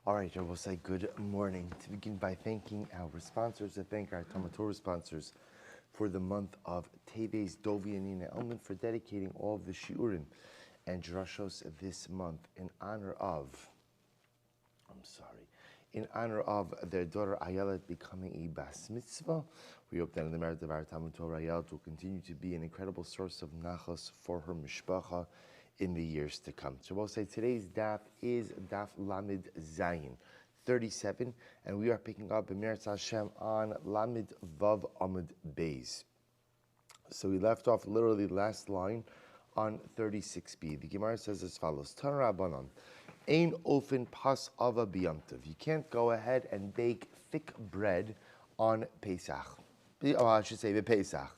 All right, I will say good morning. To begin by thanking our sponsors, to thank our Talmud Torah sponsors for the month of Teves, Dovi, and Nina Elman for dedicating all of the Shiurim and Drashos this month in honor of their daughter Ayelet becoming a Bas Mitzvah. We hope that in the merit of our Talmud Torah, Ayelet will continue to be an incredible source of nachos for her mishpacha in the years to come. So we'll say today's daf is Daf Lamed Zayin 37, and we are picking up B'Meretz Hashem on Lamed Vav Amud Beis. So we left off literally last line on 36b. The Gemara says as follows: Tan Rabbanon, Ein Ofen Pas Ava B'Yamtiv. You can't go ahead and bake thick bread on Pesach. I should say Pesach.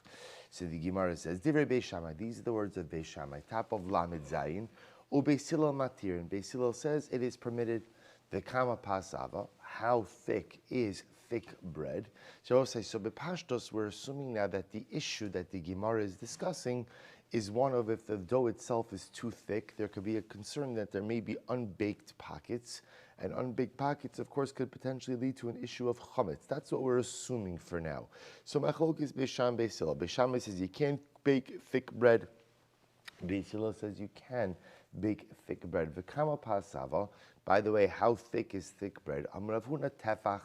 So the Gemara says, Divrei Beis Shammai. These are the words of Beis Shammai. Top of Lamed Zayin. Beis Hillel matir. And Beis Hillel says it is permitted. The kama pasava. How thick is thick bread? So I'll say, so bepashtos, we're assuming now that the issue that the Gemara is discussing is one of if the dough itself is too thick, there could be a concern that there may be unbaked pockets. And unbaked pockets, of course, could potentially lead to an issue of chametz. That's what we're assuming for now. So machlok is Beis Shammai, Beis Hillel. Beis Shammai says you can't bake thick bread. Beis Hillel says you can bake thick bread. V'kama pasava. By the way, how thick is thick bread? Rav Huna tefach.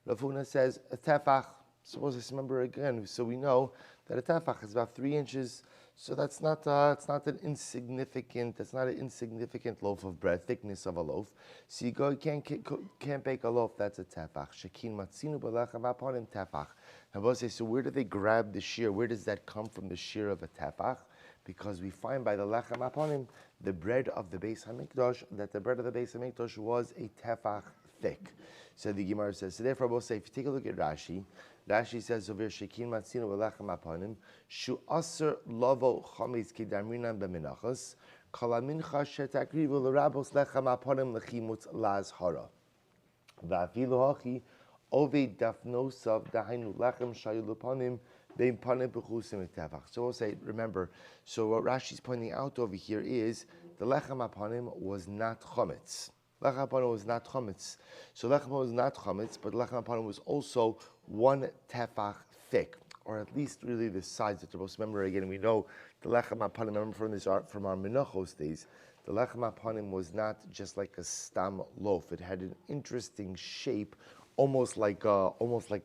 Rav Huna says a tefach. Suppose I remember again. So we know that a tefach is about 3 inches. So that's not it's not an insignificant loaf of bread, thickness of a loaf. So you can't bake a loaf. That's a tefach. Shekin matzinu b'lechem aponim tefach. Now we'll say, so where do they grab the shear? Where does that come from? The shear of a tefach, because we find by the lechem aponim, the bread of the Beis Hamikdash, that the bread of the Beis Hamikdash was a tefach thick. So the Gemara says. So therefore, we'll say, if you take a look at Rashi. Rashi says over Shekin Matzino V'Lechem Aponim Shu Aser Lavo Chametz Kedamrinan B'Menachos Kalamincha Shetakrivu L'Rabos Lechem Aponim L'Chimutz Laz Hara V'Afilu Hachi Ovei Dafnosav Dahainu Lechem Shayu L'Ponim Bein Panim B'Chusim Etevach. So we'll say, remember, so what Rashi's pointing out over here is the Lechem Aponim was not Chametz. Lechem Aponim was not chametz. So Lechem Aponim was not chametz, but Lechem Aponim was also 1 tefach thick, or at least really the size that they're supposed to remember. Again, we know the Lechem Aponim, remember from our Menachos days, the Lechem Aponim was not just like a stam loaf. It had an interesting shape, almost like a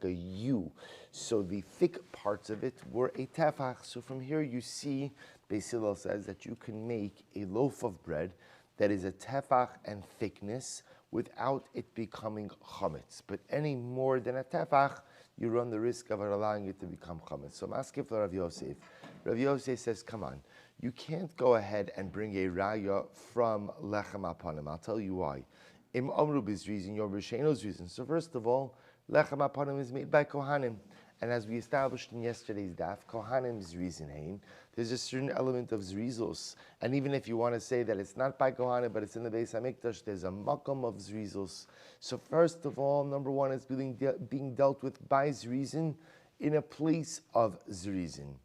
U. So the thick parts of it were a tefach. So from here you see, Beis Hillel says that you can make a loaf of bread that is a tefach and thickness without it becoming chametz. But any more than a tefach, you run the risk of allowing it to become chametz. So maskif Rav Yosef. Rav Yosef says, come on, you can't go ahead and bring a raya from lechem aponim. I'll tell you why. Im amru bizrizin, your b'sheino's reason. So first of all, lechem aponim is made by kohanim. And as we established in yesterday's daf, Kohanim's Zrizin, there's a certain element of Zrizos. And even if you want to say that it's not by Kohanim, but it's in the Beis HaMikdash, there's a makam of Zrizos. So first of all, number one is being dealt with by Zrizin in a place of Zrizin.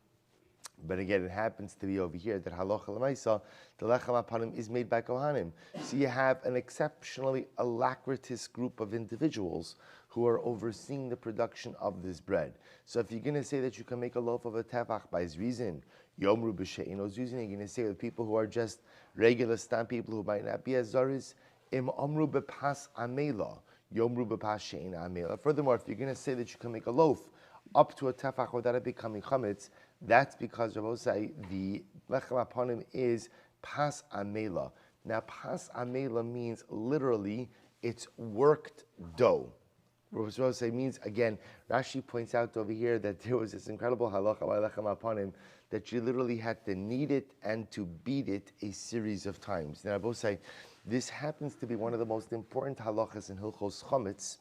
But again, it happens to be over here that halacha l'maisa, the lechem aponim is made by kohanim. So you have an exceptionally alacritous group of individuals who are overseeing the production of this bread. So if you're going to say that you can make a loaf of a tefach by zrizin, yomru b'she'ino zrizin, you're going to say with people who are just regular stam people who might not be as zaris, im amru b'pas amela, yomru b'pas she'ina amela. Furthermore, if you're going to say that you can make a loaf up to a tefach without it becoming chametz, that's because Rabbi say the lechem aponim is pas amela. Now, pas amela means literally it's worked dough. Rabbi say means, again, Rashi points out over here that there was this incredible halacha by lechem aponim that you literally had to knead it and to beat it a series of times. Now, Rabbi say this happens to be one of the most important halachas in Hilchos Chametz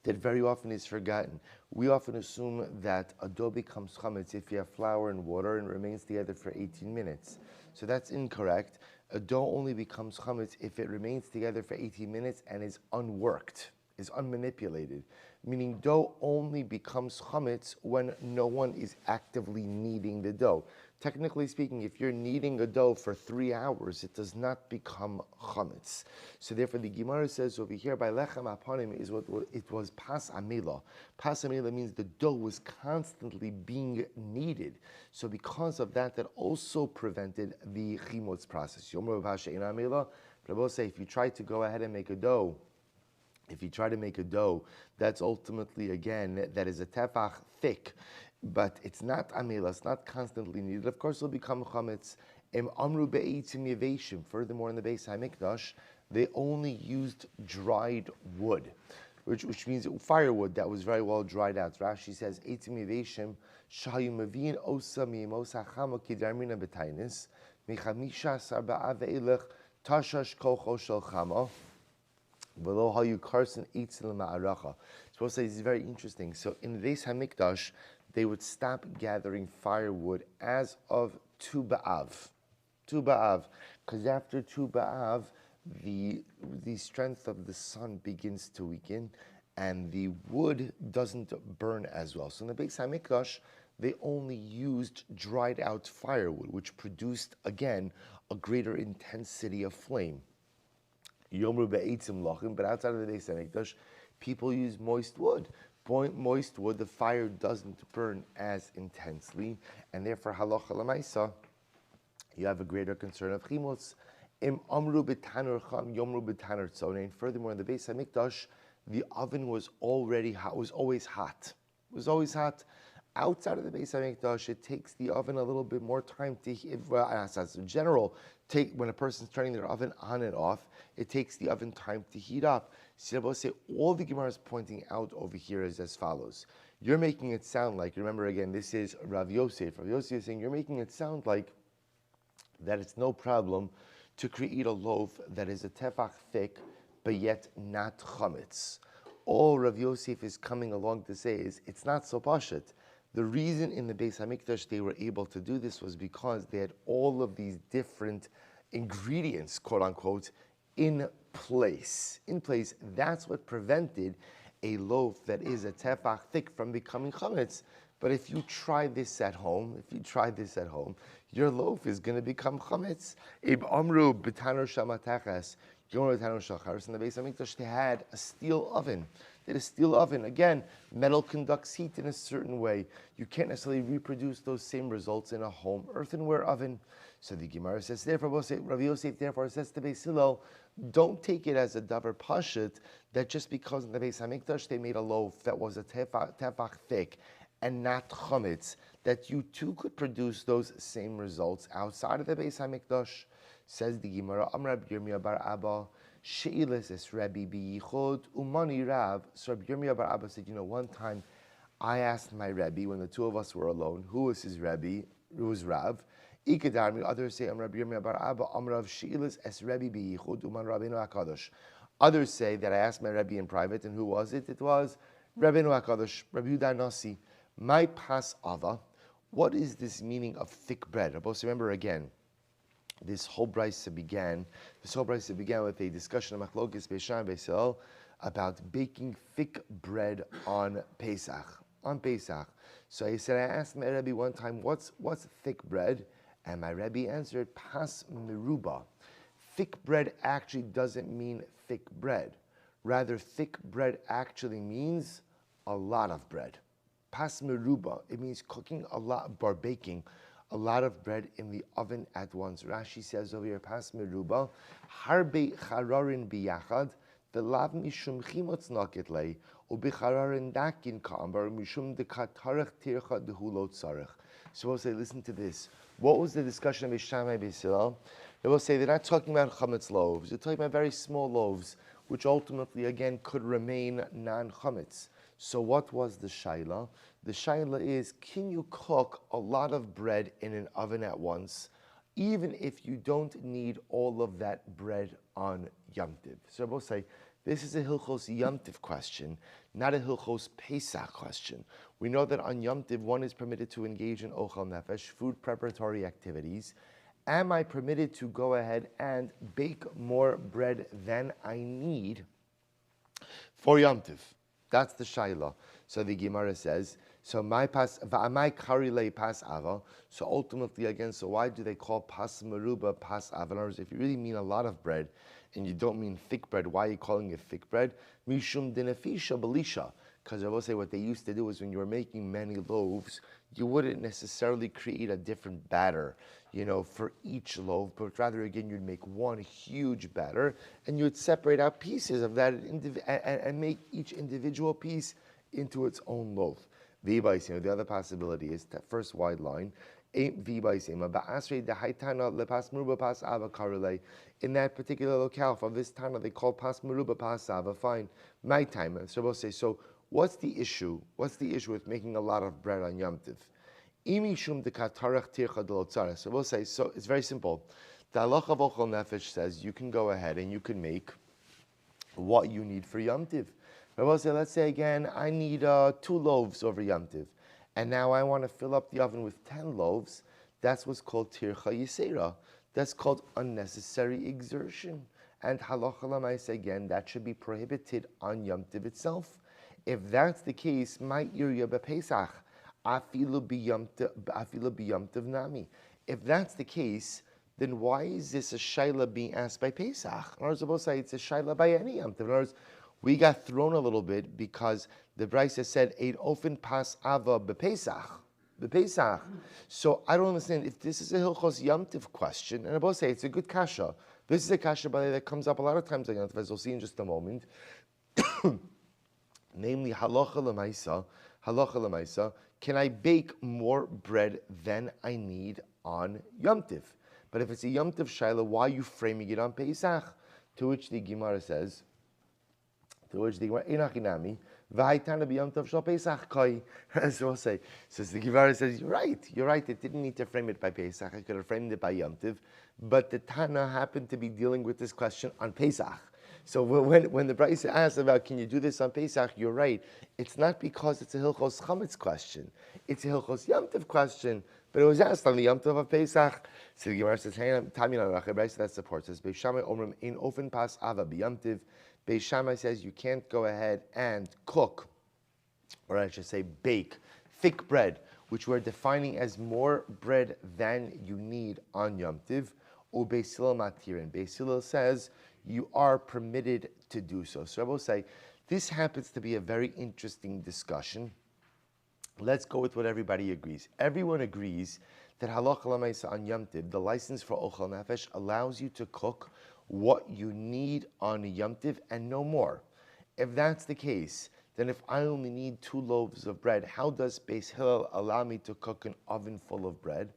that very often is forgotten. We often assume that a dough becomes chametz if you have flour and water and remains together for 18 minutes. So that's incorrect. A dough only becomes chametz if it remains together for 18 minutes and is unworked. is unmanipulated, meaning dough only becomes chametz when no one is actively kneading the dough. Technically speaking, if you're kneading a dough for 3 hours, it does not become chametz. So therefore, the Gemara says over here by lechem apanim is what it was pas amila. Pas amila means the dough was constantly being kneaded. So because of that, that also prevented the chimotz process. Yomer b'pasha in amila. But I will say, if you try to go ahead and make a dough, that's ultimately, again, that is a tefach thick, but it's not amila, it's not constantly needed. Of course, it'll become chametz. Amru be'eitzim yeveshim. Furthermore, in the Beis Hamikdash, they only used dried wood, which means firewood that was very well dried out. Rashi says, eitzim yeveshim shayu mavin osa mi'imosa chama kidarmina betainis mechamisha sarba'a ve'ilech tashash kocho shel chama. Below how you carson eats in the ma'aracha. So this is very interesting. So in the Beis Hamikdash, they would stop gathering firewood as of Tu B'Av, because after Tu B'Av, the strength of the sun begins to weaken, and the wood doesn't burn as well. So in the Beis Hamikdash, they only used dried out firewood, which produced again a greater intensity of flame. Yomru be'etzim lachim, but outside of the Beis Hamikdash, people use moist wood. Moist wood, the fire doesn't burn as intensely, and therefore halacha l'maisa, you have a greater concern of chimutz. Im amru b'tanur cham, yomru b'tanur tzonein. Furthermore, in the Beis Hamikdash, the oven was already hot. Was always hot. Outside of the Beis Hamikdash, it takes the oven a little bit more time to heat. Well, as a general, when a person's turning their oven on and off, it takes the oven time to heat up. So say all the Gemara is pointing out over here is as follows. You're making it sound like, remember again, this is Rav Yosef. Rav Yosef is saying, you're making it sound like that it's no problem to create a loaf that is a tefach thick, but yet not chametz. All Rav Yosef is coming along to say is, it's not so pashut. The reason in the Beis Hamikdash they were able to do this was because they had all of these different ingredients, quote unquote, in place. That's what prevented a loaf that is a tefach thick from becoming chametz. But if you try this at home, your loaf is going to become chametz. Ib amru b'tanur shamatachas. In the Beis Hamikdash, they had a steel oven. Again, metal conducts heat in a certain way. You can't necessarily reproduce those same results in a home earthenware oven. So the Gemara says, therefore, Rav Yosef therefore says to Beis Hillel, don't take it as a davar pashut that just because in the Beis Hamikdash they made a loaf that was a tefach thick and not chametz, that you too could produce those same results outside of the Beis Hamikdash. Says the Gemara, Amrab Yirmiyah bar Abba, She'ilis es Rabbi biyichod umani Rab. So Rabbi Yirmiyah bar Abba said, one time I asked my Rebbe when the two of us were alone, who was his Rebbe? It was Rav. Ikadarmi, others say, Amrab Yirmiyah bar Abba, Amrav She'ilis es Rabbi biyichod uman Rabbeinu HaKadosh. Others say that I asked my Rebbe in private, and who was it? It was Rabbeinu HaKadosh, Rabbi Yehuda Nasi. My pas ava, what is this meaning of thick bread? Remember again, this whole brisa began with a discussion of machlokes Beis and Beis Hillel about baking thick bread on Pesach. So I asked my Rebbe one time, what's thick bread? And my Rebbe answered, pas meruba. Thick bread actually doesn't mean thick bread. Rather, thick bread actually means a lot of bread. Pas meruba, it means cooking a lot, or baking a lot of bread in the oven at once. Rashi says over here, pas meruba, harbe chararin biyachad, v'lav mishum chimotz nakit lei, u'bichararin dakin ka'ambar, mishum dekatarech tircha dehulot tzarech. So we'll say, listen to this. What was the discussion of Shammai Beis Hillel? They will say they're not talking about chametz loaves. They're talking about very small loaves, which ultimately, again, could remain non-chametz. So what was the shaila? The shaila is, can you cook a lot of bread in an oven at once, even if you don't need all of that bread on Yom Tiv? So we'll say, this is a Hilchos Yom Tiv question, not a Hilchos Pesach question. We know that on Yom Tiv, one is permitted to engage in Ochel Nefesh, food preparatory activities. Am I permitted to go ahead and bake more bread than I need for Yom Tiv. That's the Shaila. So the Gemara says, so my karile pas ava. So ultimately, again, so why do they call pas meruba pas ava? In other words, if you really mean a lot of bread and you don't mean thick bread, why are you calling it thick bread? Mishum dinafisha belisha. Because I will say what they used to do is when you were making many loaves, you wouldn't necessarily create a different batter, for each loaf, but rather again you'd make one huge batter and you'd separate out pieces of that and make each individual piece into its own loaf. The other possibility is that first wide line. In that particular locale, for this Tana, they call pas meruba pas ava. Fine, my time. So we'll say, so what's the issue? What's the issue with making a lot of bread on Yom Tiv? So we'll say, so it's very simple. The halacha v'chol nefesh says you can go ahead and you can make what you need for Yom Tiv. But we'll say, let's say again, I need 2 loaves over Yom Tiv. And now I want to fill up the oven with 10 loaves. That's what's called tircha yisera. That's called unnecessary exertion. And halacha l'maisa again, that should be prohibited on Yom Tiv itself. If that's the case, my irya b'Pesach, afilu b'Yom Tiv nami. If that's the case, then why is this a shaila being asked by Pesach? In other words, say it's a shaila by any Yom Tiv. In other words, we got thrown a little bit because the Brisa said, Eid ofen pas ava b'Pesach. So I don't understand if this is a Hilchos Yom Tiv question, and I both say it's a good kasha. This is a kasha, by the way, that comes up a lot of times on Yom Tiv, as we'll see in just a moment. Namely, halacha l'maisa, can I bake more bread than I need on Yom Tiv? But if it's a Yom Tiv shaila, why are you framing it on Pesach? To which the Gemara says, Enachinami, V'haitana b'Yom Tov shel Pesach koi. So we'll say, so the Gemara says, you're right. It didn't need to frame it by Pesach. I could have framed it by Yom Tiv. But the Tana happened to be dealing with this question on Pesach. So when the Brisa asks about can you do this on Pesach, you're right. It's not because it's a Hilchos Chametz question. It's a Hilchos Yom Tov question. But it was asked on the Yom Tov of Pesach. So the Gemara says, Brisa that supports us. Beis Shammai omrim in ofen pas ava b'Yom Tiv. Beis Shammai says you can't go ahead and cook, or I should say bake, thick bread, which we're defining as more bread than you need on Yom Tiv. Or Beis Hillel matirin. Beis Hillel says you are permitted to do so. So I will say, this happens to be a very interesting discussion. Let's go with what everybody agrees. Everyone agrees that halacha l'maisa on Yom Tiv, the license for ochel nefesh, allows you to cook what you need on Yom Tiv and no more. If that's the case, then if I only need 2 loaves of bread, how does Beis Hillel allow me to cook an oven full of bread?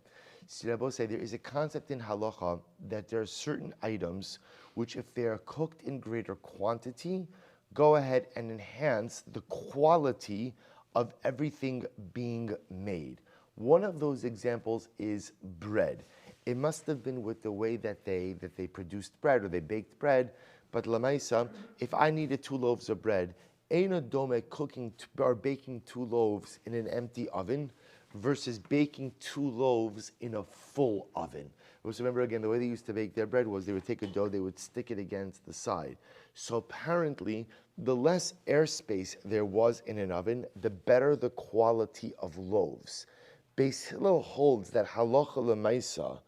So Rabbi say there is a concept in halacha that there are certain items which, if they are cooked in greater quantity, go ahead and enhance the quality of everything being made. One of those examples is bread. It must have been with the way that they produced bread or they baked bread. But lamaisa, if I needed 2 loaves of bread, eina dome cooking or baking 2 loaves in an empty oven versus baking 2 loaves in a full oven. Because remember again, the way they used to bake their bread was they would take a dough, they would stick it against the side. So apparently, the less airspace there was in an oven, the better the quality of loaves. Beis Hillel holds that halacha l'maisa,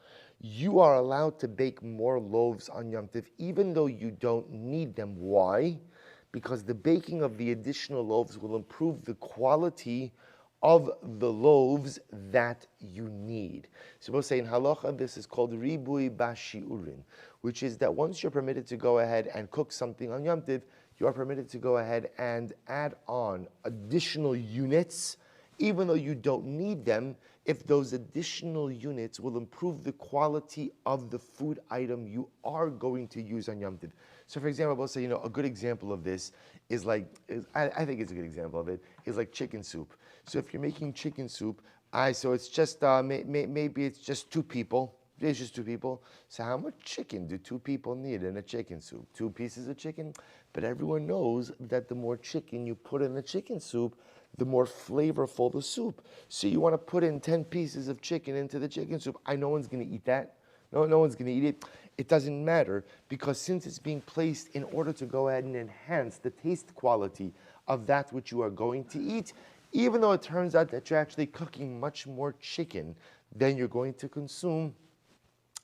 you are allowed to bake more loaves on Yom Tiv, even though you don't need them. Why? Because the baking of the additional loaves will improve the quality of the loaves that you need. So we'll say in halacha, this is called ribui bashiurin, which is that once you're permitted to go ahead and cook something on Yom Tiv, you are permitted to go ahead and add on additional units, even though you don't need them, if those additional units will improve the quality of the food item you are going to use on Yom Tiv. So for example, we'll say, a good example of this is I think it's a good example of it, is like chicken soup. So if you're making chicken soup, so it's just, maybe it's just 2 people. It's just 2 people. So how much chicken do 2 people need in a chicken soup? 2 pieces of chicken? But everyone knows that the more chicken you put in the chicken soup, the more flavorful the soup. So you want to put in 10 pieces of chicken into the chicken soup. I know one's going to eat that, no one's going to eat it. It doesn't matter because since it's being placed in order to go ahead and enhance the taste quality of that which you are going to eat, even though it turns out that you're actually cooking much more chicken than you're going to consume,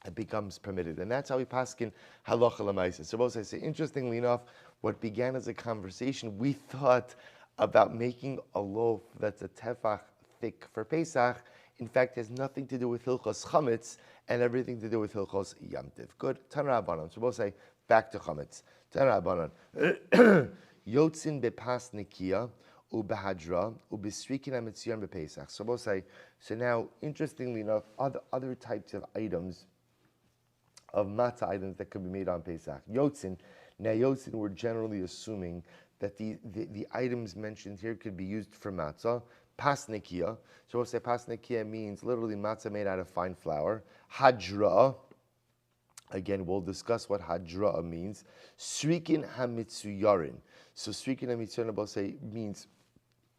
it becomes permitted. And that's how we paskin halacha l'maisa. So both I say, interestingly enough, what began as a conversation, we thought about making a loaf that's a tefach thick for Pesach, in fact, has nothing to do with hilchos chametz and everything to do with hilchos yamtiv. Good. Tana Rabbanan. So both say, back to chametz. Tana Rabbanan. Yotzin bepas nikia ubehadra ubesrikin amitzion bepesach. So both say, so now, interestingly enough, other types of items, of matzah items that could be made on Pesach. Yotzin. Now, yotzin, we're generally assuming that the items mentioned here could be used for matzah. Pasnikia. So we'll say pasnikia means literally matzah made out of fine flour. Hadra. Again, we'll discuss what hadra means. Srikin hamitsuyarin. So srikin hamitsuyarin, we'll say, means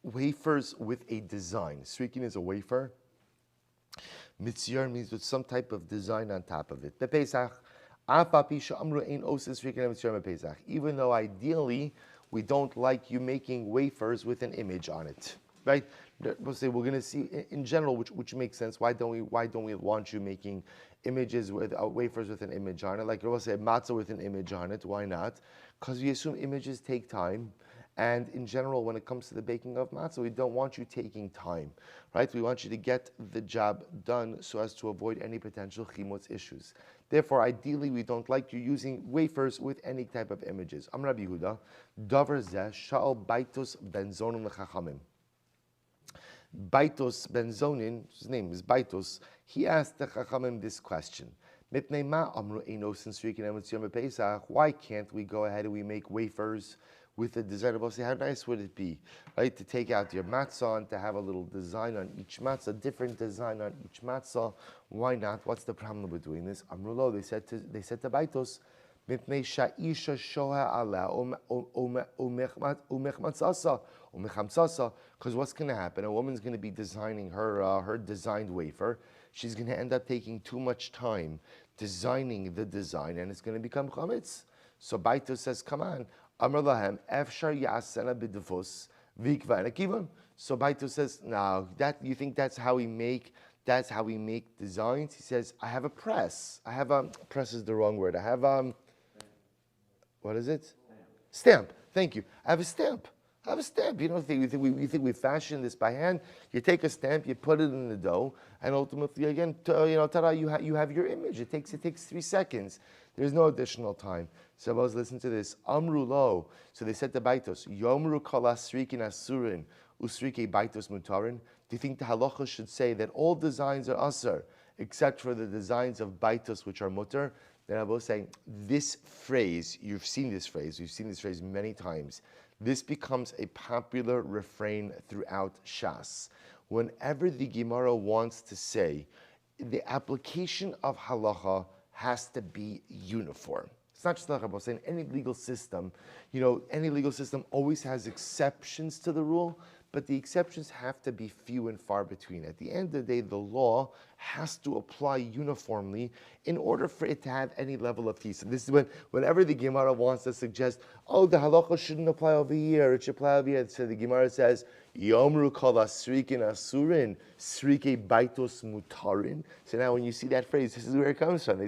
wafers with a design. Srikin is a wafer. Mitzuyar means with some type of design on top of it. Bepesach. Even though ideally we don't like you making wafers with an image on it, right? We'll say we're going to see in general, which makes sense. Why don't we want you making images with wafers with an image on it? Like we'll say matzah with an image on it. Why not? Because we assume images take time. And in general, when it comes to the baking of matzah, we don't want you taking time, right? We want you to get the job done so as to avoid any potential chimutz issues. Therefore, ideally, we don't like you using wafers with any type of images. Am Rabbi Yehuda, Davar zeh sha'al baitos benzonim lechachamim. Baitos benzonin, his name is Baitos, he asked the chachamim this question. Why can't we go ahead and we make wafers with a design of, say, how nice would it be, right? To take out your matzah and to have a little design on each matzah, different design on each matzah. Why not? What's the problem with doing this? Amrulo, they said to Baitos, because what's going to happen? A woman's going to be designing her designed wafer. She's going to end up taking too much time designing the design, and it's going to become chametz. So Baitos says, come on. Amar lahem, efshar yasena b'defus v'ikva nekivon. So Baitos says, now that you think that's how we make designs? He says, I have a press. I have a press is the wrong word. I have what is it? Stamp. Thank you. I have a stamp. You don't think we think we fashion this by hand. You take a stamp, you put it in the dough, and ultimately, again, ta-da, you have your image. It takes 3 seconds. There's no additional time. So let's listen to this. Amru lo. So they said to Baitos, Yomru kol asrikin asurin usrike Baitos mutarin. Do you think the halacha should say that all designs are asur except for the designs of Baitos which are mutar? Then I will say this phrase. We've seen this phrase many times. This becomes a popular refrain throughout Shas. Whenever the Gemara wants to say the application of halacha has to be uniform. It's not just like I'm saying any legal system, any legal system always has exceptions to the rule, but the exceptions have to be few and far between. At the end of the day, the law has to apply uniformly in order for it to have any level of peace. And this is whenever the Gemara wants to suggest, the halacha shouldn't apply over here, it should apply over here. So the Gemara says, Yomru kol asrikin asurin, srike baitos mutarin. So now when you see that phrase, this is where it comes from.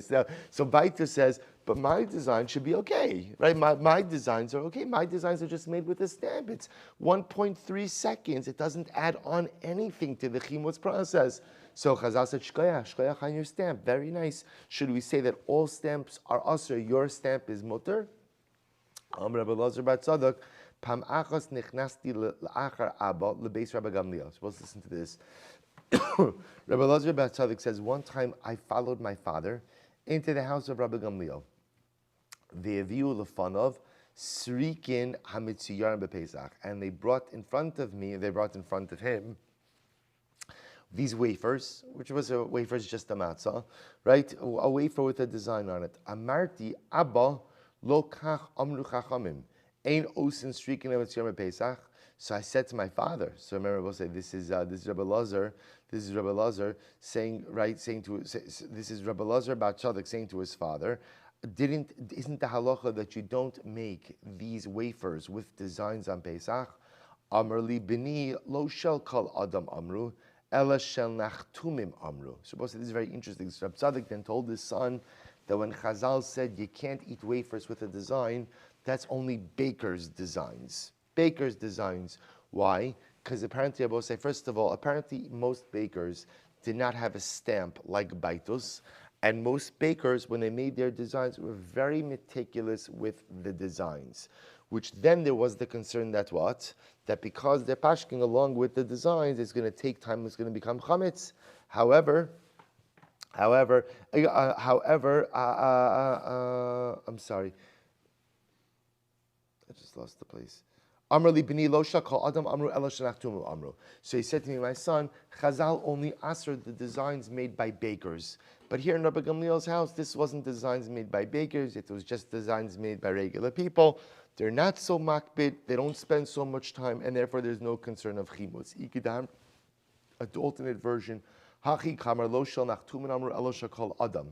So Baitos says, but my design should be okay, right? My designs are okay. My designs are just made with a stamp. It's 1.3 seconds. It doesn't add on anything to the chimutz process. So Chazal said, shkoyach on your stamp. Very nice. Should we say that all stamps are asur? Your stamp is mutar? Rabbi Elazar bar Tzadok, Pam achas nechnasti l'achar abba lebeis Rabbi Gamliel. Supposed to listen to this. Rabbi Elazar bar Tzadok says, one time I followed my father into the house of Rabbi Gamliel. Ve'aviu lefanov srikin hamitziyarim bepesach, and they brought in front of him these wafers, which was a wafer, just a matzah, right? A wafer with a design on it. Amarti abba lo kach amru chachamim ein osin srikin hamitziyarim bepesach. So I said to my father. So remember, we'll say this is Rabbi Elazar This is Rabbi Lazar saying this is Rabbi Lazar Bat Tzadok saying to his father, isn't the halacha that you don't make these wafers with designs on Pesach? Amar li bini lo shel kol adam amru, ela shel nachtumim amru. So this is very interesting. So Rabbi Tzadok then told his son that when Chazal said you can't eat wafers with a design, that's only baker's designs. Baker's designs. Why? Because apparently, I will say, first of all, apparently most bakers did not have a stamp like Baitus, and most bakers, when they made their designs, were very meticulous with the designs, which then there was the concern that what? That because they're pashking along with the designs, it's going to take time, it's going to become chametz. However, I'm sorry. I just lost the place. Amr li bini lo shakal adam amru ela shenachtumu amru. So he said to me, my son, Chazal only answered the designs made by bakers. But here in Rabbi Gamliel's house, this wasn't designs made by bakers, it was just designs made by regular people. They're not so makbid, they don't spend so much time, and therefore there's no concern of chimutz. Ikidam, the alternate version, hachi kamar lo shel nachtumu amru ela shakal adam.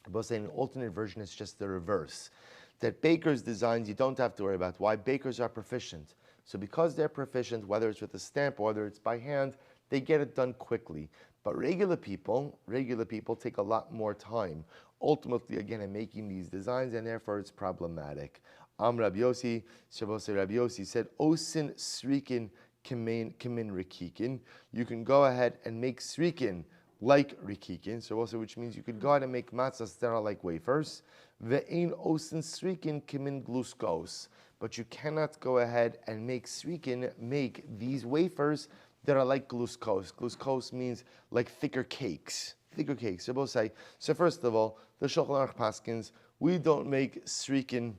But saying an alternate version is just the reverse. That bakers' designs you don't have to worry about. Why? Bakers are proficient. So because they're proficient, whether it's with a stamp or whether it's by hand, they get it done quickly. But regular people take a lot more time, ultimately, again, in making these designs, and therefore it's problematic. Rabbi Yossi, Rabbi Yossi said, Osin srikin kimin rikikin. You can go ahead and make srikin like rikikin, so also which means you could go ahead and make matzahs that are like wafers. Ve'ein osin srikin kimin gluskos, but you cannot go ahead and make these wafers that are like gluskos. Gluskos means like thicker cakes. So both say. So first of all, the Shulchan Aruch paskins, we don't make srikin.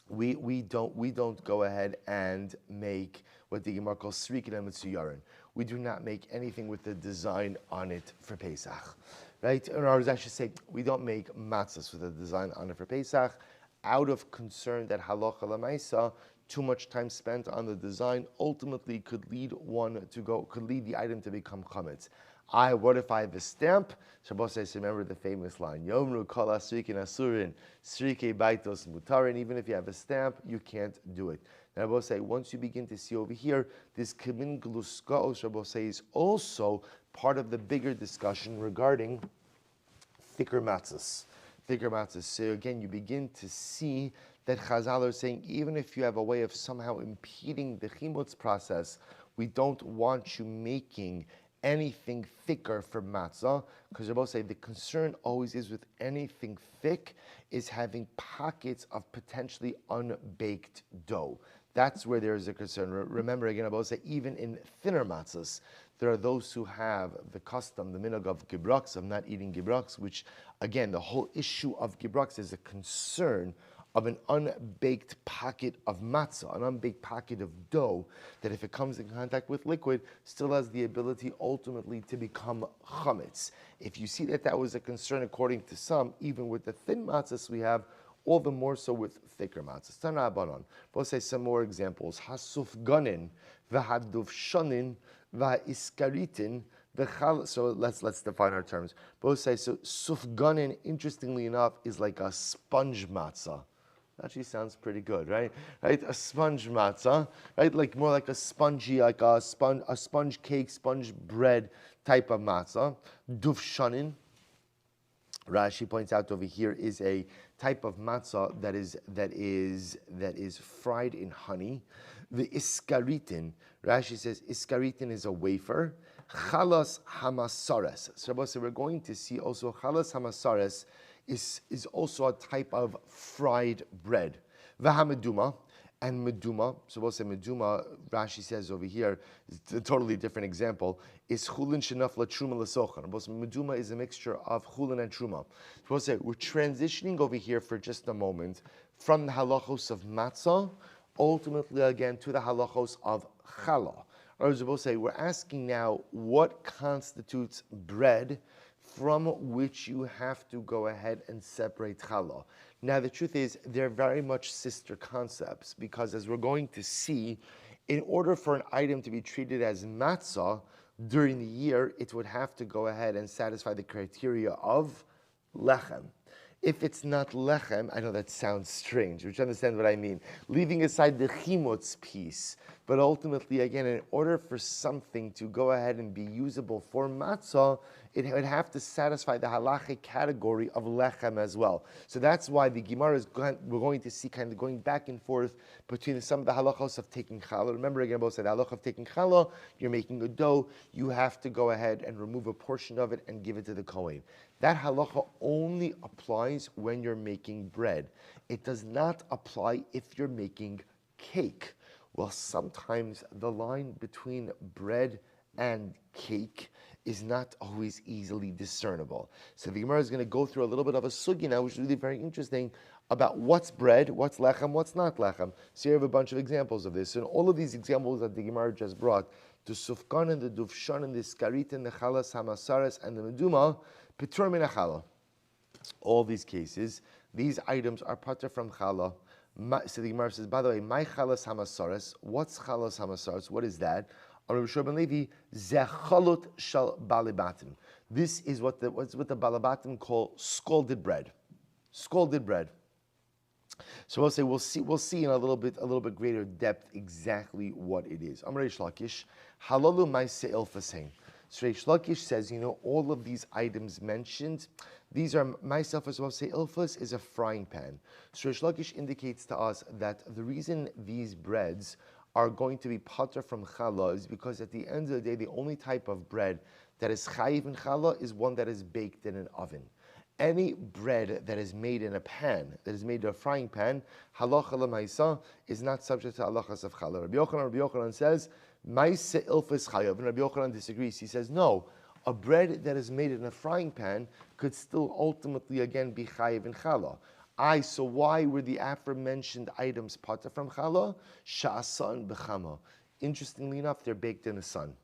We don't go ahead and make what the Gemara calls srikin and mitzuyarin. We do not make anything with the design on it for Pesach, right? Or I should say, we don't make matzahs with a design on it for Pesach, out of concern that halacha l'maisa, too much time spent on the design ultimately could lead the item to become chametz. What if I have a stamp? Shabbos says, remember the famous line, Yomru kol asrikin asurin, srike baitos mutarin. Even if you have a stamp, you can't do it. And I will say, once you begin to see over here, this kimin gluskao, Shabbos say, is also part of the bigger discussion regarding thicker matzahs. So again, you begin to see that Chazal are saying, even if you have a way of somehow impeding the chimutz process, we don't want you making anything thicker for matzah, because they both say the concern always is with anything thick is having pockets of potentially unbaked dough. That's where there is a concern. Remember again, I both say even in thinner matzahs, there are those who have the custom, the minhag of gibraks, of not eating gibraks, which again, the whole issue of gibraks is a concern of an unbaked pocket of matzah, an unbaked pocket of dough, that if it comes in contact with liquid, still has the ability ultimately to become chametz. If you see that was a concern according to some, even with the thin matzahs we have, all the more so with thicker matzahs. Tana Abanon. We'll say some more examples. Hasuf ganin, v'haduv shanin, v'ha'iskaritin, so let's define our terms. Both say so. Sufganin, interestingly enough, is like a sponge matzah. Actually sounds pretty good, right? Right, a sponge matzah, right? Like more like a spongy, like a sponge cake, sponge bread type of matzah. Dufshanin, Rashi points out over here, is a type of matzah that is fried in honey. The iskaritin, Rashi says iskaritin is a wafer. Chalas hamasares. So we're going to see also chalas hamasares is also a type of fried bread. Vahameduma, and meduma. So we'll say meduma, Rashi says over here, it's a totally different example, is chulin shenafla truma l'sochan. Meduma is a mixture of chulin and truma. So we'll say we're transitioning over here for just a moment from the halachos of matzah, ultimately again to the halachos of challah. Or as we'll say, we're asking now what constitutes bread from which you have to go ahead and separate challah. Now the truth is, they're very much sister concepts, because as we're going to see, in order for an item to be treated as matzah, during the year, it would have to go ahead and satisfy the criteria of lechem. If it's not lechem, I know that sounds strange, but you understand what I mean. Leaving aside the chimutz piece, but ultimately, again, in order for something to go ahead and be usable for matzah, it would have to satisfy the halachic category of lechem as well. So that's why the Gemara we're going to see kind of going back and forth between some of the halachos of taking challah. Remember again, both said the halach of taking challah, you're making a dough, you have to go ahead and remove a portion of it and give it to the Kohen. That halacha only applies when you're making bread. It does not apply if you're making cake. Well, sometimes the line between bread and cake is not always easily discernible. So the Gemara is going to go through a little bit of a sugi now, which is really very interesting, about what's bread, what's lechem, what's not lechem. So you have a bunch of examples of this. And all of these examples that the Gemara just brought, the sufkan and the dufshan and the skarit and the chalas hamasares and the meduma, Pitur min challah. All these cases, these items are pater from challah. So the Gemara says, by the way, my chalas hamasares. What's chalas hamasares? What is that? This is what the balabatim call scalded bread. Scalded bread. So we'll see in a little bit greater depth exactly what it is. Amar Reish Lakish, halalu ma'aseh ilfasein. So Reish Lakish says, all of these items mentioned, these are myself as well. Say ilfas is a frying pan. So Reish Lakish indicates to us that the reason these breads are going to be pater from challah is because at the end of the day, the only type of bread that is chayiv in challah is one that is baked in an oven. Any bread that is made in a pan, that is made in a frying pan, halacha l'maisa, is not subject to halachas of challah. Rabbi Yochanan says, Maise ilfas chayav, and Rabbi Yochanan disagrees. He says, no, a bread that is made in a frying pan could still ultimately again be chayiv in challah. So why were the aforementioned items pater from challah? Sha'asan b'chama. Interestingly enough, they're baked in the sun.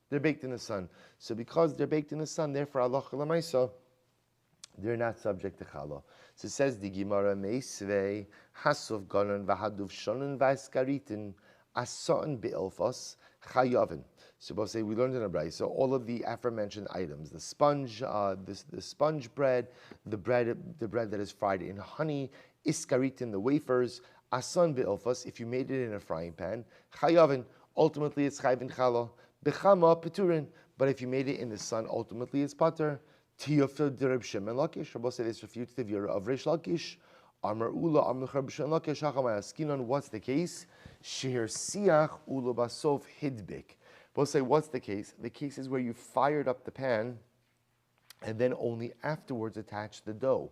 They're baked in the sun. So because they're baked in the sun, therefore halacha l'maisa, they're not subject to challah. So it says the Gemara, Meisvei, Hasov Ganon, Vahaduv Shonon, Vaskaritin, Asan Be'elfos, Chayavin. So we'll say we learned in a brayso. So all of the aforementioned items, the sponge, the sponge bread, the bread that is fried in honey, iskaritin, the wafers, asan be'ilfos, if you made it in a frying pan, chayavin, ultimately it's chayav in challah, bechama peturin, but if you made it in the sun, ultimately it's pater. Tiyofil dereb Shimon Lakish. Rabbi said this refutes the view of Reish Lakish. Amar ula amar Shimon Lakish. Hachamay askinon. What's the case? Sheher siach ula basof hidbik. We'll say, what's the case? The case is where you fired up the pan and then only afterwards attach the dough.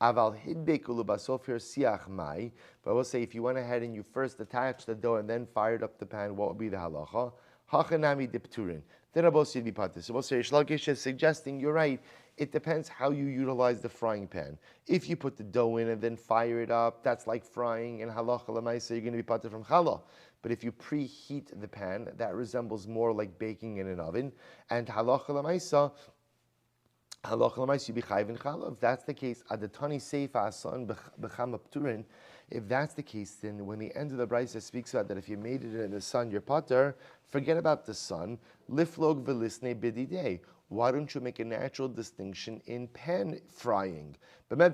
Aval hidbek ulubasof here siach mai. But we'll say, if you went ahead and you first attached the dough and then fired up the pan, what would be the halacha? Hachanami dipturin. Then Rabbi should be pater. So we'll say, Reish Lakish is suggesting, you're right, it depends how you utilize the frying pan. If you put the dough in and then fire it up, that's like frying, and halacha l'maisa, you're going to be pater from challah. But if you preheat the pan, that resembles more like baking in an oven. And halacha l'maisa, you be chayiv in challah. If that's the case, adatani seifa asan b'chama pturin. If that's the case, then when the end of the brayso speaks about that if you made it in the sun, you're pater, forget about the sun. Liflog v'lisnei bididei. Why don't you make a natural distinction in pan frying? When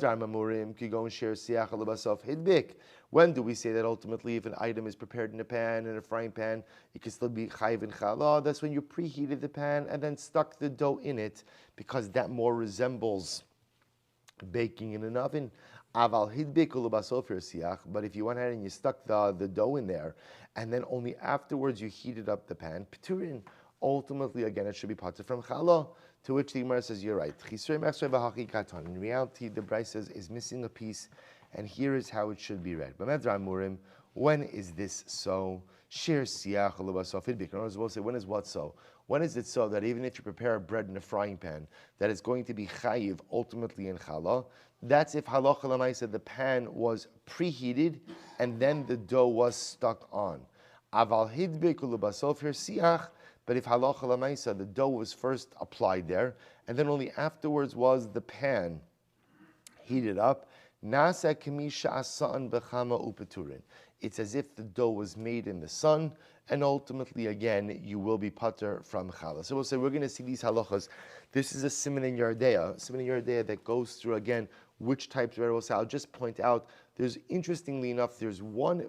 do we say that ultimately if an item is prepared in a pan, in a frying pan, it can still be chayiv in challah? That's when you preheated the pan and then stuck the dough in it, because that more resembles baking in an oven. But if you went ahead and you stuck the dough in there, and then only afterwards you heated up the pan, piturin, ultimately, again, it should be pater from challah. To which the Gemara says, you're right. In reality, the brayso is missing a piece, and here is how it should be read. When is this so? We'll say, when is what so? When is it so that even if you prepare bread in a frying pan, that is going to be chayiv ultimately in challah? That's if halacha l'maisa the pan was preheated and then the dough was stuck on. Aval hidbek ulubasof here siach. But if halacha l'maisa the dough was first applied there and then only afterwards was the pan heated up, nasa kamisha asan bechama upeturin. it's as if the dough was made in the sun, and ultimately, again, you will be pater from challah. So we'll say we're going to see these halachas. This is a siman in Yardea that goes through, again, which types of bread. We'll say, I'll just point out, interestingly enough, there's one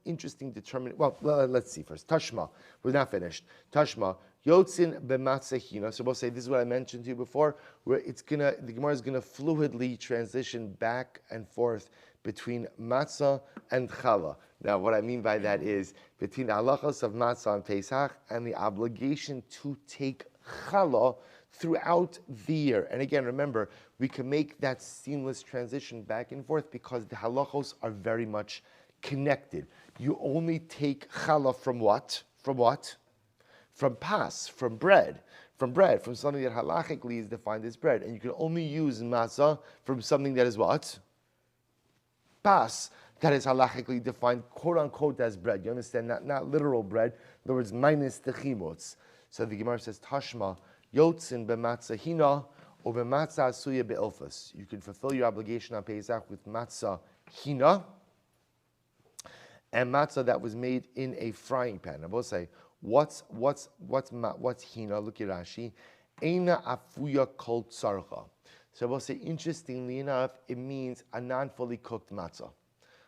interesting determinant. Well, let's see first. Tashma. We're not finished. Tashma. Yotzin b'matzah. So we'll say, this is what I mentioned to you before, where the Gemara is going to fluidly transition back and forth between matzah and challah. Now, what I mean by that is between the halachas of matzah and Pesach and the obligation to take challah throughout the year. And again, remember, we can make that seamless transition back and forth because the halachos are very much connected. You only take challah from what? From what? From pas, from bread, from something that halachically is defined as bread. And you can only use matzah from something that is what? Pas, that is halachically defined, quote unquote, as bread. You understand? Not literal bread. In other words, minus the chimutz. So the Gemara says, Tashma, yotzin b'matzah hina, or b'matzah asuya be'ilfas. You can fulfill your obligation on Pesach with matzah hina, and matzah that was made in a frying pan. I will say, what's hina? Look at Rashi. Eina afuya kol tzarcha. So we'll say, interestingly enough, it means a non-fully cooked matzah,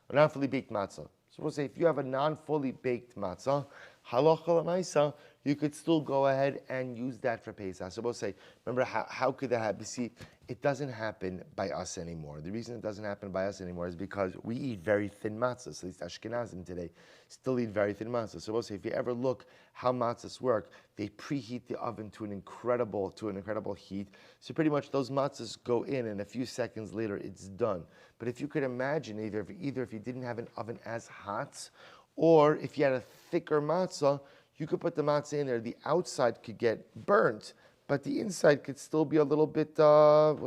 a non-fully baked matzah. So we'll say, if you have a non-fully baked matzah, halacha l'maisa, you could still go ahead and use that for Pesach. So we'll say, remember, how could that happen? See, it doesn't happen by us anymore. The reason it doesn't happen by us anymore is because we eat very thin matzahs. At least Ashkenazim today still eat very thin matzahs. So we'll say, if you ever look how matzahs work, they preheat the oven to an incredible heat. So pretty much those matzahs go in, and a few seconds later, it's done. But if you could imagine, either if you didn't have an oven as hot, or if you had a thicker matzah, you could put the matzah in there. The outside could get burnt, but the inside could still be a little bit, chewy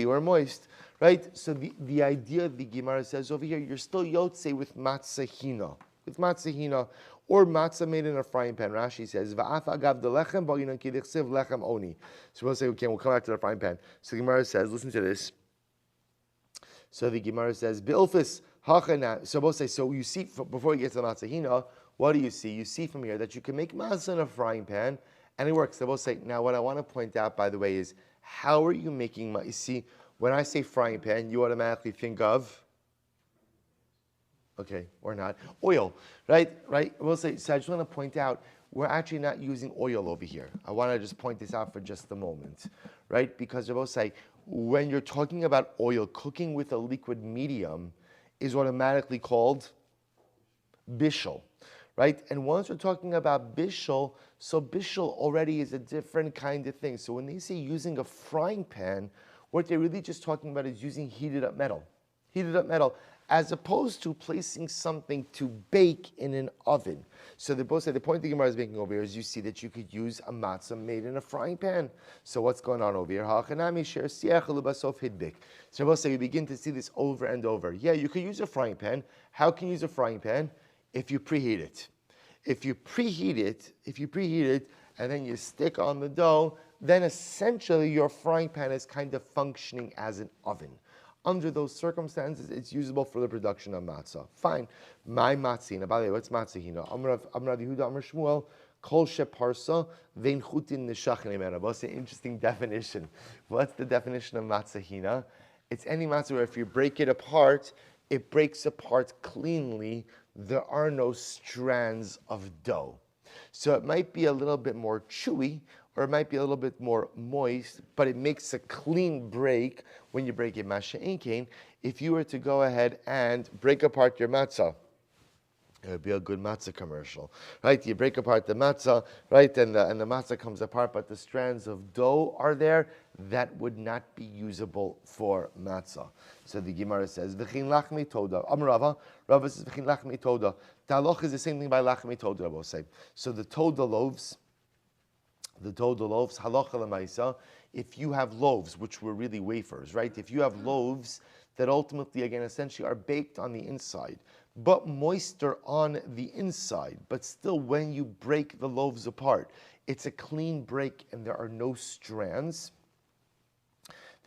or moist, right? So the idea the Gemara says over here, you're still yotze with matzah hina, or matzah made in a frying pan. Rashi says, va'af agav de lechem, but kidichsiv lechem oni. So we'll say, okay, we'll come back to the frying pan. So the Gemara says, listen to this. So the Gemara says, Bilfis hachana. So we'll say, so you see, before we get to the matzah hina, what do you see? You see from here that you can make matzah in a frying pan, and it works. So we'll say, now what I want to point out, by the way, is how are you making matzah? You see, when I say frying pan, you automatically think of, okay, or not, oil, right? We'll say, so I just want to point out, we're actually not using oil over here. I want to just point this out for just a moment, right? Because we'll say, when you're talking about oil, cooking with a liquid medium is automatically called bishul. Right? And once we're talking about bishul, so bishul already is a different kind of thing. So when they say using a frying pan, what they're really just talking about is using heated up metal, as opposed to placing something to bake in an oven. So they both say, the point the Gemara is making over here is you see that you could use a matzah made in a frying pan. So what's going on over here? So we'll say we begin to see this over and over. Yeah, you could use a frying pan. How can you use a frying pan? If you preheat it. If you preheat it, and then you stick on the dough, then essentially your frying pan is kind of functioning as an oven. Under those circumstances, it's usable for the production of matzah. Fine. My matzah. By the way, what's matzah hina? Amar Yehuda, Amar Shmuel, kol sheparsa vein chutin nishachin imena. What's an interesting definition? What's the definition of matzah hina? It's any matzah where if you break it apart, it breaks apart cleanly. There are no strands of dough. So it might be a little bit more chewy, or it might be a little bit more moist, but it makes a clean break when you break it. Masha'inkein, if you were to go ahead and break apart your matzah, it would be a good matzah commercial, right? You break apart the matzah, right, and the matzah comes apart, but the strands of dough are there. That would not be usable for matzah. So the Gemara says, "V'chin lachmi toda." Rava says, "V'chin lachmi toda." The halacha is the same thing by lachmi toda. I will say. So the toda loaves, halacha l'maisa. If you have loaves, which were really wafers, right? If you have loaves that ultimately, again, essentially are baked on the inside, but moister on the inside, but still when you break the loaves apart, it's a clean break and there are no strands.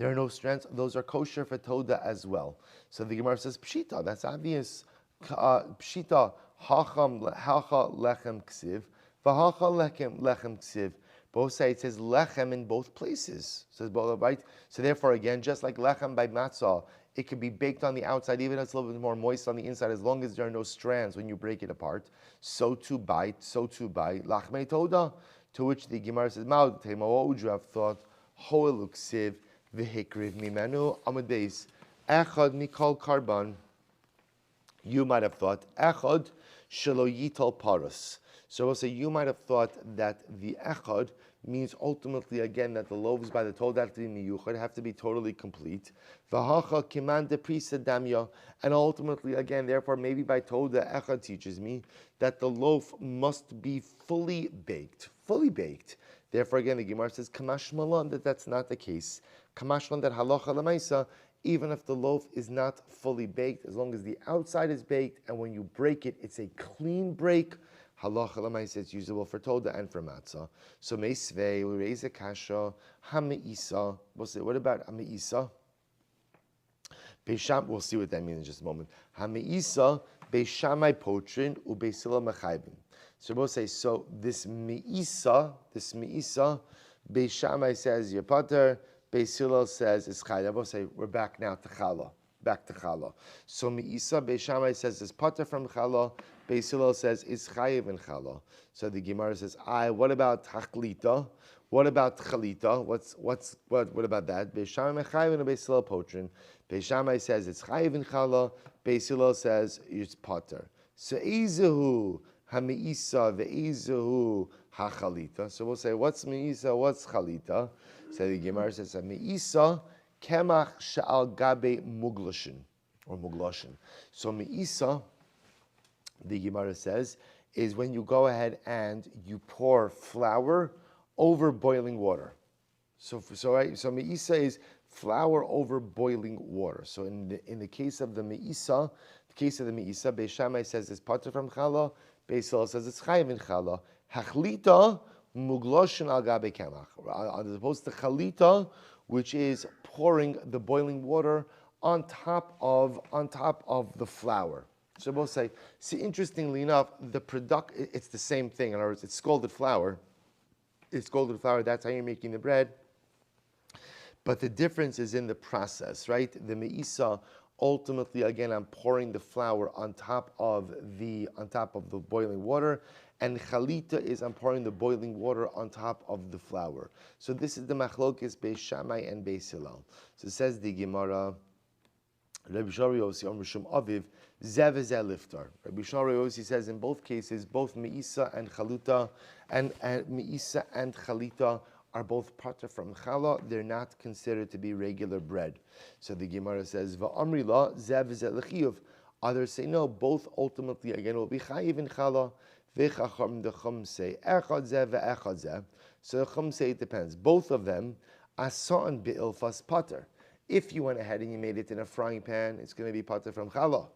there are no strands, those are kosher for Toda as well. So the Gemara says, Pshita, that's obvious. Pshita, hacha lechem ksiv, v'hacha lechem ksiv. Both sides it says lechem in both places. Says both, right? So therefore, again, just like lechem by matzah, it can be baked on the outside, even if it's a little bit more moist on the inside, as long as there are no strands when you break it apart. So too by lachmei Toda. To which the Gemara says, what would you have thought? Hoelu ksiv v'hikriv mimenu amud beis echad mikol karban. You might have thought echad shelo yital paras. So we'll say you might have thought that the echad means ultimately again that the loaves by the Toda have to be totally complete. V'hacha kiman deprisa damya, and ultimately again, therefore maybe by Toda echad teaches me that the loaf must be fully baked. Therefore again, the Gemara says kamash malan that's not the case. Kamash malan that halacha lemaisa, even if the loaf is not fully baked, as long as the outside is baked, and when you break it, it's a clean break. Halacha lemaisa, it's usable for Toda and for matzah. So meisvei, we raise a kasha, hameisa. What about hameisa? Beisham, we'll see what that means in just a moment. Hameisa, beishamai potrin, ubeisila mechaybin. So we'll say, so this meisa, beishamai says yepater, Beis Hillel says it's chayv. We'll say we're back now to challah. Back to challah. So Meisa Beis Shammai says it's pater from challah. Beis Hillel says it's chayiv in challah. So the Gemara says, what about hachlita? What about chalita? What about that? Beis Shammai chayiv and Beis Hillel potrin. Beis Shammai says it's chayiv in challah. Beis Hillel says it's pater. So Ezehu hameisa ve'ezehu hachalita. So we'll say what's meisa? What's chalita? So the Gemara says, "Meisa kemach sha'al gabe muglashin or muglashin." So meisa, the Gemara says, is when you go ahead and you pour flour over boiling water. So meisa is flour over boiling water. So in the case of the meisa, Beis Shammai says it's pater from challah. Beis Hillel says it's chayiv in challah. Hachlita mugloshin al gabe kemach, as opposed to chalita, which is pouring the boiling water on top of the flour. So we'll say, interestingly enough, it's the same thing. In other words, it's scalded flour. That's how you're making the bread. But the difference is in the process, right? The meisa, ultimately, again, I'm pouring the flour on top of the boiling water. And chalita is I'm pouring the boiling water on top of the flour. So this is the machlokes Beis Shammai and Beis Hillel. So it says the Gemara, Rabbi Shari Yossi on Rishum Aviv, Zev Zeh Liftar. Rabbi Shari Yossi says in both cases, both meisa and chaluta and meisa and chalita are both pater from challah. They're not considered to be regular bread. So the Gemara says, Va'amri la Zev Zeh L'chiyuv. Others say no, both ultimately again will be chayiv in challah. The Chum say echad zeh ve'echad zeh. So the Chum say it depends. Both of them asan be'ilfas pater. If you went ahead and you made it in a frying pan, it's going to be pater from challah.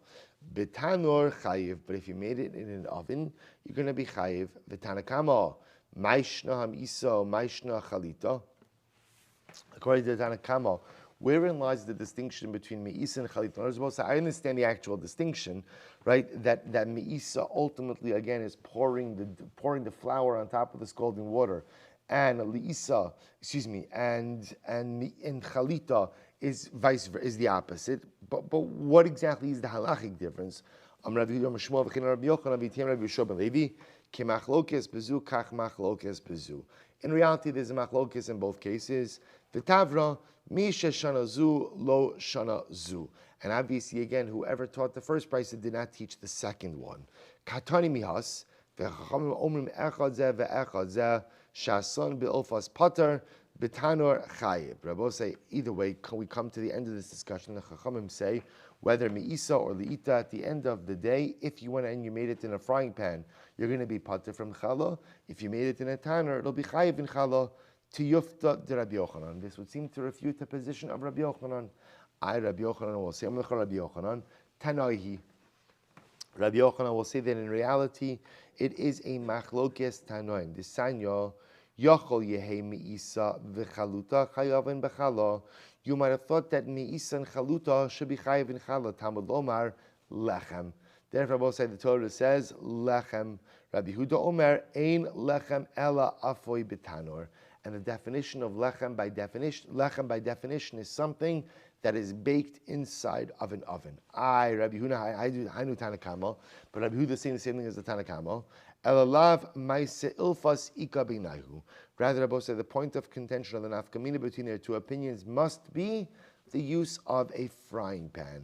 Betanor chayiv. But if you made it in an oven, you're going to be chayiv. V'tanakama maishna hamisa maishna chalita. According to the Tanakama, wherein lies the distinction between meisa and chalita? I understand the actual distinction, right? That meisa ultimately again is pouring the flour on top of the scalding water, and liisa, and chalita is vice versa, is the opposite. But what exactly is the halachic difference? In reality, there's a machlokes in both cases. The Tavra, Misha Shana Zu, Lo Shana Zu. And obviously, again, whoever taught the first price did not teach the second one. Katani Mihas, V'chachamim Omrim Echad Zeh Ve'echad Zeh, Shason Be'olfas Pater, Betanor Chayiv. Rabbi say, either way, we come to the end of this discussion. The Chachamim say, whether Meisa or Liita, at the end of the day, if you went and you made it in a frying pan, you're going to be pater from challah. If you made it in a tanner, it'll be chayiv in challah. To yufta de Rabbi Yochanan. This would seem to refute the position of Rabbi Yochanan. Rabbi Yochanan will say, Rabbi Yochanan, Tanaihi. Rabbi Yochanan will say that in reality, it is a machlokes tanoim. The sanya, Yochol yehe meisa v'chaluta chayavin b'chala. You might have thought that meisa and chaluta should be chayav in chala. Talmud lomar lechem. Therefore, both side the Torah says lechem. Rabbi Huda Omer ein lechem ela afoy betanor. And the definition of lechem by definition is something that is baked inside of an oven. Rabbi Huda, I knew Tanakama, but Rabbi Huda is saying the same thing as the Tanakama. Elalav maise ilfas ika binahu. Rather, Rabbi said the point of contention of the nafkamina between their two opinions must be the use of a frying pan.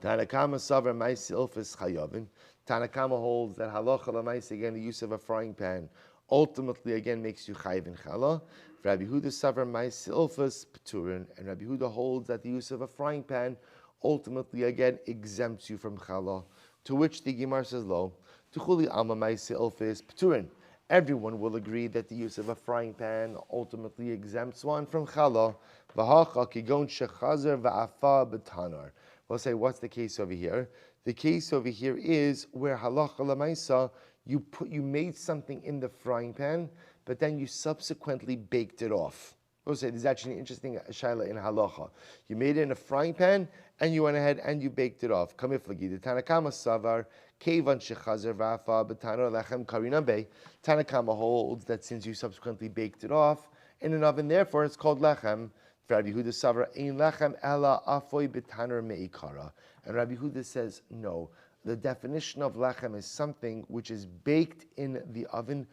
Tanakama savar maise ilfas chayavin. Tanakama holds that halacha l'maise, again, the use of a frying pan ultimately again makes you chayiv in chala. Rabbi Huda savar maise ilfas p'turin, and Rabbi Huda holds that the use of a frying pan ultimately again exempts you from chala. To which the Gemara says, lo, tuchuli alma maise ilfas p'turin. Everyone will agree that the use of a frying pan ultimately exempts one from chala. V'hacha kigon shechazer v'afa b'tanar. We'll say, what's the case over here? The case over here is where halacha l'maisa, you made something in the frying pan, but then you subsequently baked it off. We'll say there's actually an interesting shaila in halacha. You made it in a frying pan, and you went ahead and you baked it off. Kamiflagi, the Tanakama savar, kevan shechazer v'afa b'tanor lechem karina bei. Tanakama holds that since you subsequently baked it off in an oven, therefore it's called lechem. Rabbi Huda savar ein lechem ela afoy b'tanor meikara. And Rabbi Huda says, no, the definition of lechem is something which is baked in the oven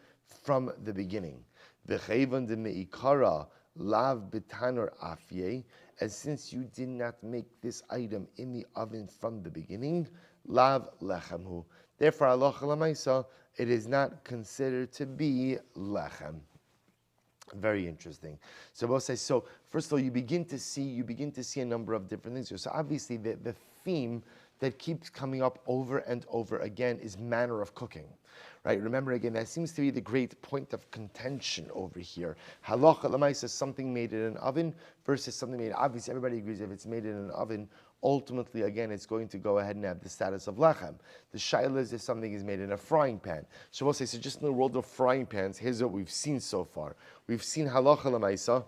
from the beginning. V'cheivan de meikara lav b'tanor afye, as since you did not make this item in the oven from the beginning, lav lechemhu. Therefore, halacha l'maisa, it is not considered to be lechem. Very interesting. So we'll say, so first of all, you begin to see a number of different things here. So obviously the theme that keeps coming up over and over again is manner of cooking. Right? Remember again, that seems to be the great point of contention over here. Halacha l'maisa is something made in an oven versus something made, obviously everybody agrees if it's made in an oven, ultimately again it's going to go ahead and have the status of lechem. The shaila is if something is made in a frying pan. So we'll say, so just in the world of frying pans, here's what we've seen so far. We've seen halacha l'maisa,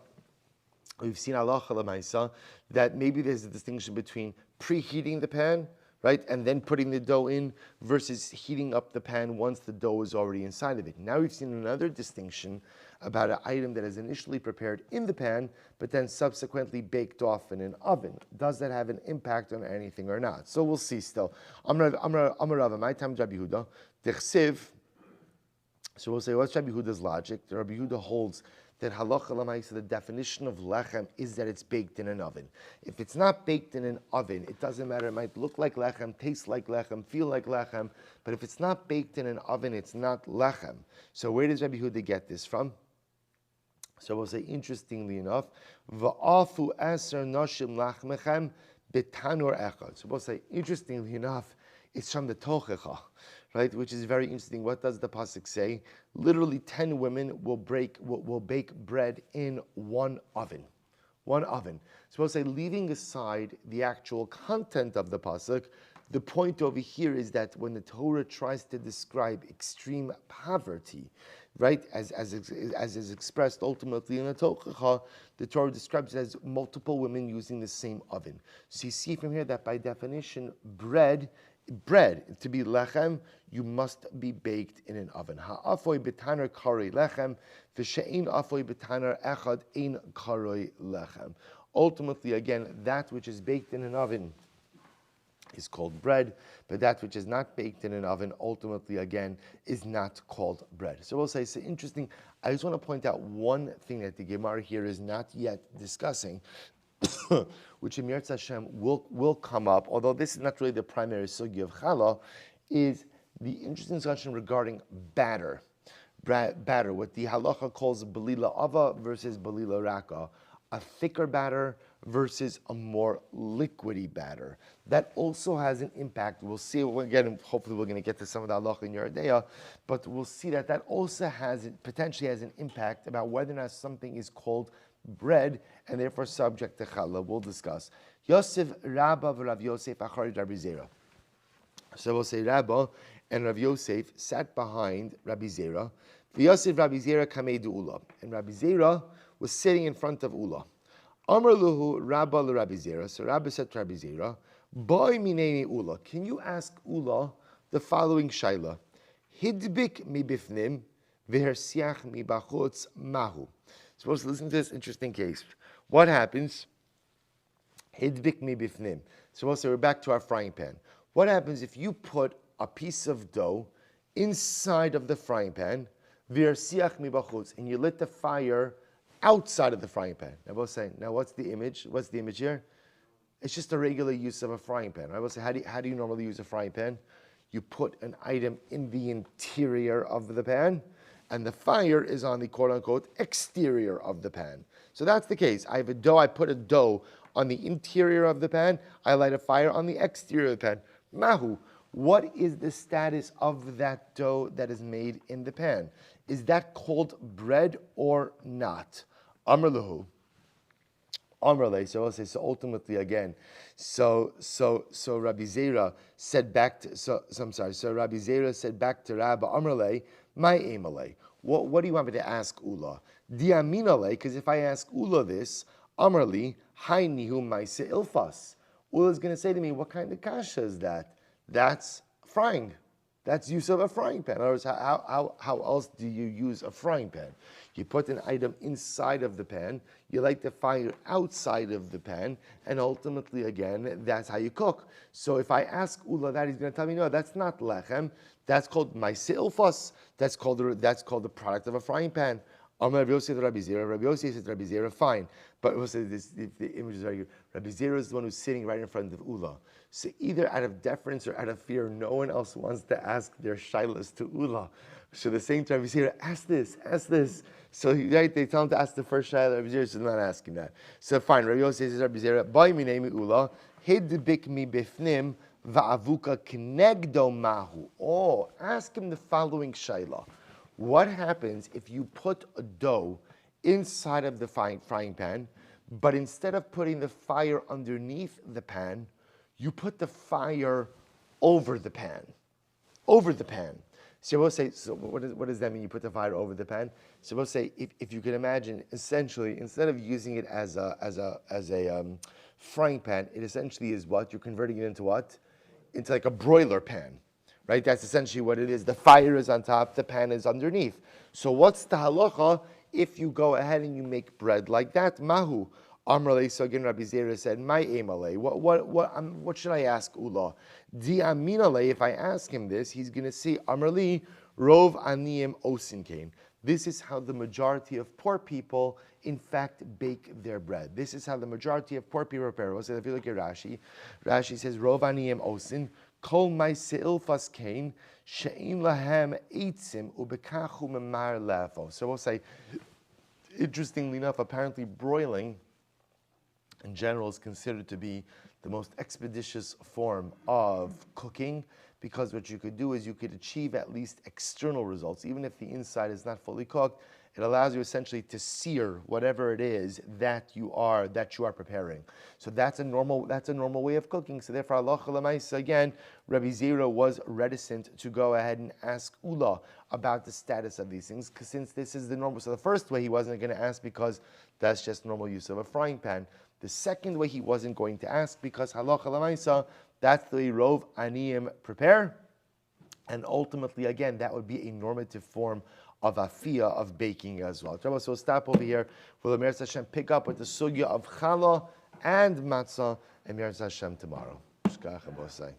that maybe there's a distinction between preheating the pan, right, and then putting the dough in versus heating up the pan once the dough is already inside of it. Now we've seen another distinction about an item that is initially prepared in the pan, but then subsequently baked off in an oven. Does that have an impact on anything or not? So we'll see still. Amar Rava, my time Rabbi Huda, Dechsiv. So we'll say, what's Rabbi Huda's logic? Rabbi Huda holds that halacha l'maisa, the definition of lechem is that it's baked in an oven. If it's not baked in an oven, it doesn't matter. It might look like lechem, taste like lechem, feel like lechem, but if it's not baked in an oven, it's not lechem. So where does Rabbi Huda get this from? So we'll say, interestingly enough, va'afu eser noshim lachmechem betanur echad. So we'll say, interestingly enough, it's from the Tochecha, right? Which is very interesting. What does the pasuk say? Literally, 10 women will bake bread in one oven. One oven. So we'll say, leaving aside the actual content of the pasuk, the point over here is that when the Torah tries to describe extreme poverty, right, as is expressed ultimately in the Tochacha, the Torah describes it as multiple women using the same oven. So you see from here that by definition, bread to be lechem, you must be baked in an oven. Ha'afoy b'taner karoi lechem, v'she'ein afoy b'taner echad ein karoi lechem. Ultimately, again, that which is baked in an oven is called bread, but that which is not baked in an oven, ultimately, again, is not called bread. So we'll say, it's interesting. I just want to point out one thing that the Gemara here is not yet discussing, which in Yirtzeh Hashem will come up, although this is not really the primary sugi of challah, is the interesting discussion regarding batter. Batter, what the halacha calls belila ava versus belila raka, a thicker batter versus a more liquidy batter. That also has an impact. We'll see, again, hopefully we're going to get to some of the halacha in Yoreh De'ah, but we'll see that also potentially has an impact about whether or not something is called bread and therefore subject to challah. We'll discuss. Yosef Rabba v'Rav Yosef achari Rabbi Zera. So we'll say Rabba and Rav Yosef sat behind Rabbi Zera. V'yasiv Rabbi Zera kamei Ula. And Rabbi Zera was sitting in front of Ula. Amar luhu Rabba Rabbi Zera. So Rabbi said to Rabbi Zera, Boy minei Ula. Can you ask Ula the following shaila? Hidbik mi bifnim v'hersiach mi bachutz mahu. Supposed to listen to this interesting case. What happens? Hidbik mi bifnim. Supposed to we're back to our frying pan. What happens if you put a piece of dough inside of the frying pan, v'hersiach mi bachutz, and you lit the fire outside of the frying pan? Now both saying, now what's the image? What's the image here? It's just a regular use of a frying pan. I will say, how do you normally use a frying pan? You put an item in the interior of the pan, and the fire is on the quote-unquote exterior of the pan. So that's the case. I have a dough, I put a dough on the interior of the pan, I light a fire on the exterior of the pan. Mahu, what is the status of that dough that is made in the pan? Is that called bread or not? Amr lahu. Amrle, so I'll say, so ultimately again, so Rabbi Zera said back to, so Rabbi Zera said back to Rabbi Amrle, my Amale, what do you want me to ask Ula? Diaminale, because if I ask Ula this, Amrli, hi nihu maise ilfas. Ula is going to say to me, what kind of kasha is that? That's frying. That's use of a frying pan. In other words, how else do you use a frying pan? You put an item inside of the pan, you light the fire outside of the pan, and ultimately, again, that's how you cook. So if I ask Ula that, he's going to tell me, no, that's not lechem. That's called maise ilfas. That's called the product of a frying pan. Rabbi Yossi said to Rabbi Zera. Rabbi Yossi said to Rabbi Zera, fine. But we'll say this, the image is very good. Rabbi Zera is the one who's sitting right in front of Ula. So either out of deference or out of fear, no one else wants to ask their shilas to Ula. So the same time, Rabbi Zera, ask this. So right, they tell him to ask the first shilah. Rabbi Zera is not asking that. So fine. Rabbi Yossi says, Rabbi Zera, Boy mi name Ula, hidbik mi bifnim va'avuka knegdo mahu. Oh, ask him the following shilah. What happens if you put a dough inside of the frying pan, but instead of putting the fire underneath the pan, you put the fire over the pan? Over the pan. So we'll say, so what does that mean? You put the fire over the pan? So we'll say, if you can imagine, essentially, instead of using it as a frying pan, it essentially is what? You're converting it into what? Into like a broiler pan. Right, that's essentially what it is. The fire is on top, the pan is underneath. So what's the halacha if you go ahead and you make bread like that? Mahu. Amrale, so again Rabbi Zera said, my emale. What should I ask Ula? Di aminale, if I ask him this, he's going to say, Amrali, rov aniyim osinkein. This is how the majority of poor people, in fact, bake their bread. This is how the majority of poor people prepare. So if you look at Rashi, Rashi says, rov aniyim osin, Kol maise ilfas kain she'in lahem eitzim ubekachu memar lefo. So we'll say, interestingly enough, apparently broiling in general is considered to be the most expeditious form of cooking, because what you could do is you could achieve at least external results. Even if the inside is not fully cooked, it allows you essentially to sear whatever it is that you are preparing. So that's a normal way of cooking. So therefore, halacha l'maisa, again, Rabbi Zera was reticent to go ahead and ask Ula about the status of these things, because since this is the normal. So the first way he wasn't going to ask because that's just normal use of a frying pan. The second way he wasn't going to ask because halacha l'maisa, that's the way rov aniyim prepare, and ultimately, again, that would be a normative form of afiyah, of baking as well. So we'll stop over here. We'll Meretz Hashem pick up with the sugya of challah and matzah and Meretz Hashem tomorrow. Shkach Abosai.